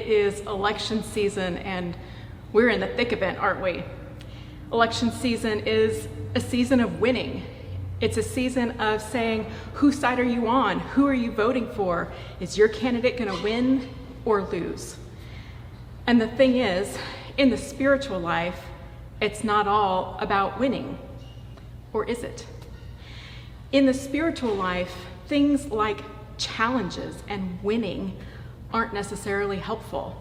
It is election season, and we're in the thick of it, aren't we? Election season is a season of winning. It's a season of saying, whose side are you on? Who are you voting for? Is your candidate going to win or lose? And the thing is, in the spiritual life, it's not all about winning. Or is it? In the spiritual life, things like challenges and winning aren't necessarily helpful.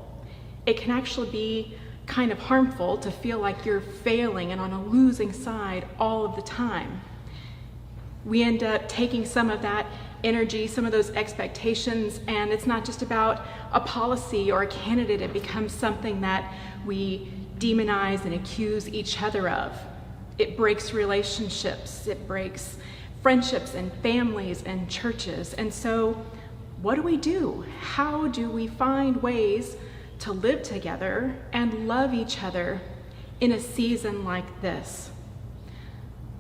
It can actually be kind of harmful to feel like you're failing and on a losing side all of the time. We end up taking some of that energy, some of those expectations, and it's not just about a policy or a candidate. It becomes something that we demonize and accuse each other of. It breaks relationships, it breaks friendships and families and churches. And so what do? How do we find ways to live together and love each other in a season like this?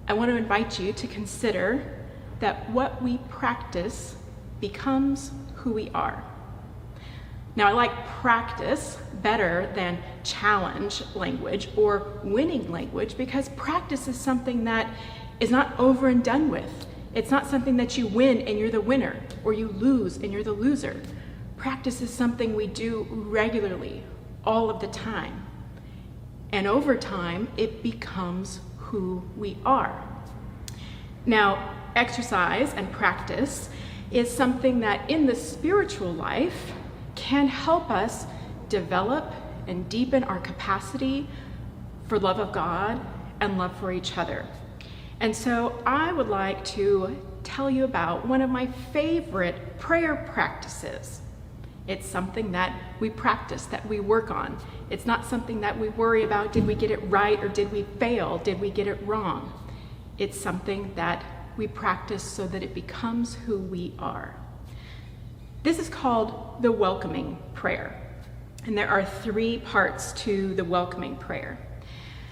I want to invite you to consider that what we practice becomes who we are. Now, I like practice better than challenge language or winning language, because practice is something that is not over and done with. It's not something that you win and you're the winner, or you lose and you're the loser. Practice is something we do regularly, all of the time. And over time, it becomes who we are. Now, exercise and practice is something that in the spiritual life can help us develop and deepen our capacity for love of God and love for each other. And so I would like to tell you about one of my favorite prayer practices. It's something that we practice, that we work on. It's not something that we worry about, did we get it right or did we fail? Did we get it wrong? It's something that we practice so that it becomes who we are. This is called the welcoming prayer. And there are 3 parts to the welcoming prayer.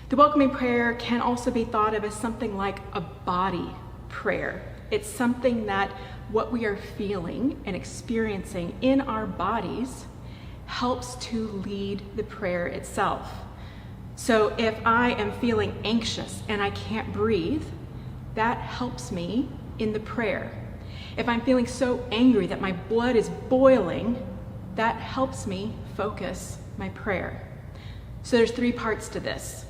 The welcoming prayer can also be thought of as something like a body prayer. It's something that what we are feeling and experiencing in our bodies helps to lead the prayer itself. So if I am feeling anxious and I can't breathe, that helps me in the prayer. If I'm feeling so angry that my blood is boiling, that helps me focus my prayer. So there's 3 parts to this.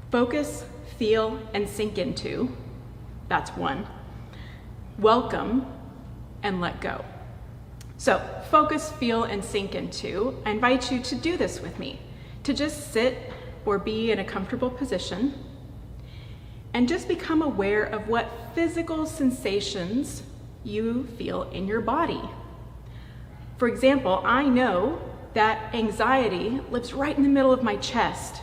Focus, feel, and sink into. That's 1. Welcome, and let go. So focus, feel, and sink into. I invite you to do this with me, to just sit or be in a comfortable position and just become aware of what physical sensations you feel in your body. For example, I know that anxiety lives right in the middle of my chest,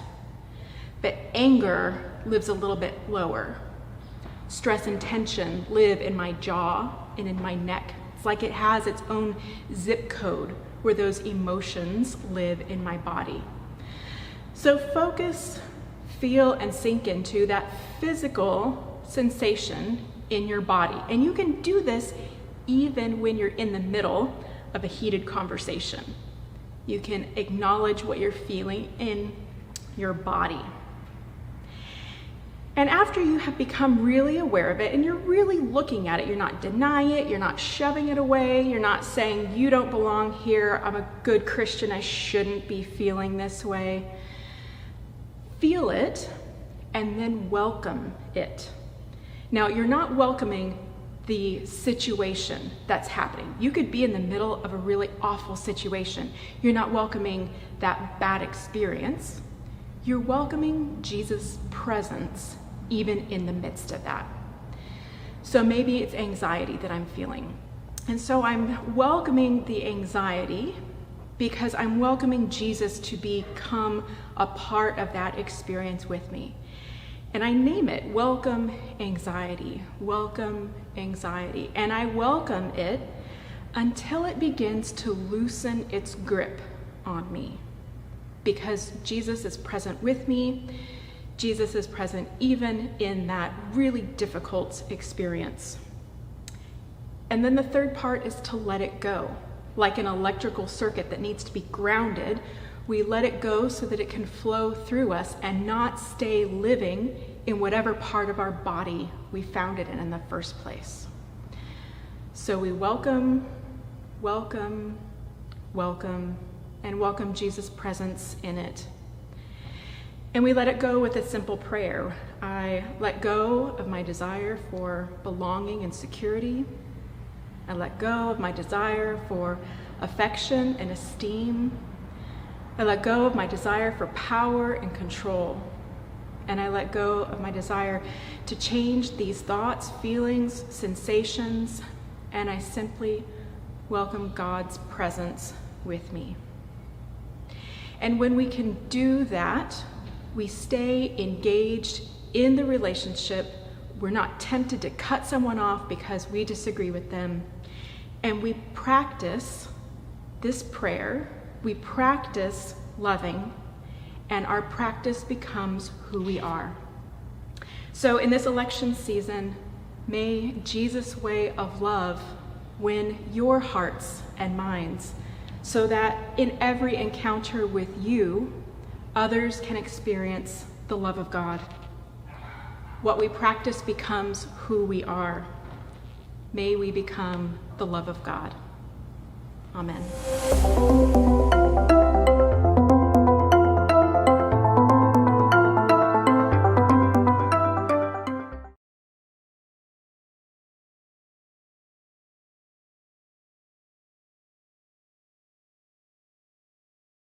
but anger lives a little bit lower. Stress and tension live in my jaw and in my neck. It's like it has its own zip code where those emotions live in my body. So focus, feel, and sink into that physical sensation in your body. And you can do this even when you're in the middle of a heated conversation. You can acknowledge what you're feeling in your body. And after you have become really aware of it and you're really looking at it, you're not denying it, you're not shoving it away, you're not saying, you don't belong here, I'm a good Christian, I shouldn't be feeling this way. Feel it and then welcome it. Now, you're not welcoming the situation that's happening. You could be in the middle of a really awful situation. You're not welcoming that bad experience. You're welcoming Jesus' presence even in the midst of that. So maybe it's anxiety that I'm feeling. And so I'm welcoming the anxiety because I'm welcoming Jesus to become a part of that experience with me. And I name it, welcome anxiety, welcome anxiety. And I welcome it until it begins to loosen its grip on me. Because Jesus is present with me, Jesus is present even in that really difficult experience. And then the 3rd part is to let it go. like an electrical circuit that needs to be grounded, we let it go so that it can flow through us and not stay living in whatever part of our body we found it in the first place. So we welcome, and welcome Jesus' presence in it. And we let it go with a simple prayer. I let go of my desire for belonging and security. I let go of my desire for affection and esteem. I let go of my desire for power and control. And I let go of my desire to change these thoughts, feelings, sensations, and I simply welcome God's presence with me. And when we can do that, we stay engaged in the relationship. We're not tempted to cut someone off because we disagree with them. And we practice this prayer. We practice loving, and our practice becomes who we are. So in this election season, may Jesus' way of love win your hearts and minds, so that in every encounter with you, others can experience the love of God. What we practice becomes who we are. May we become the love of God. Amen.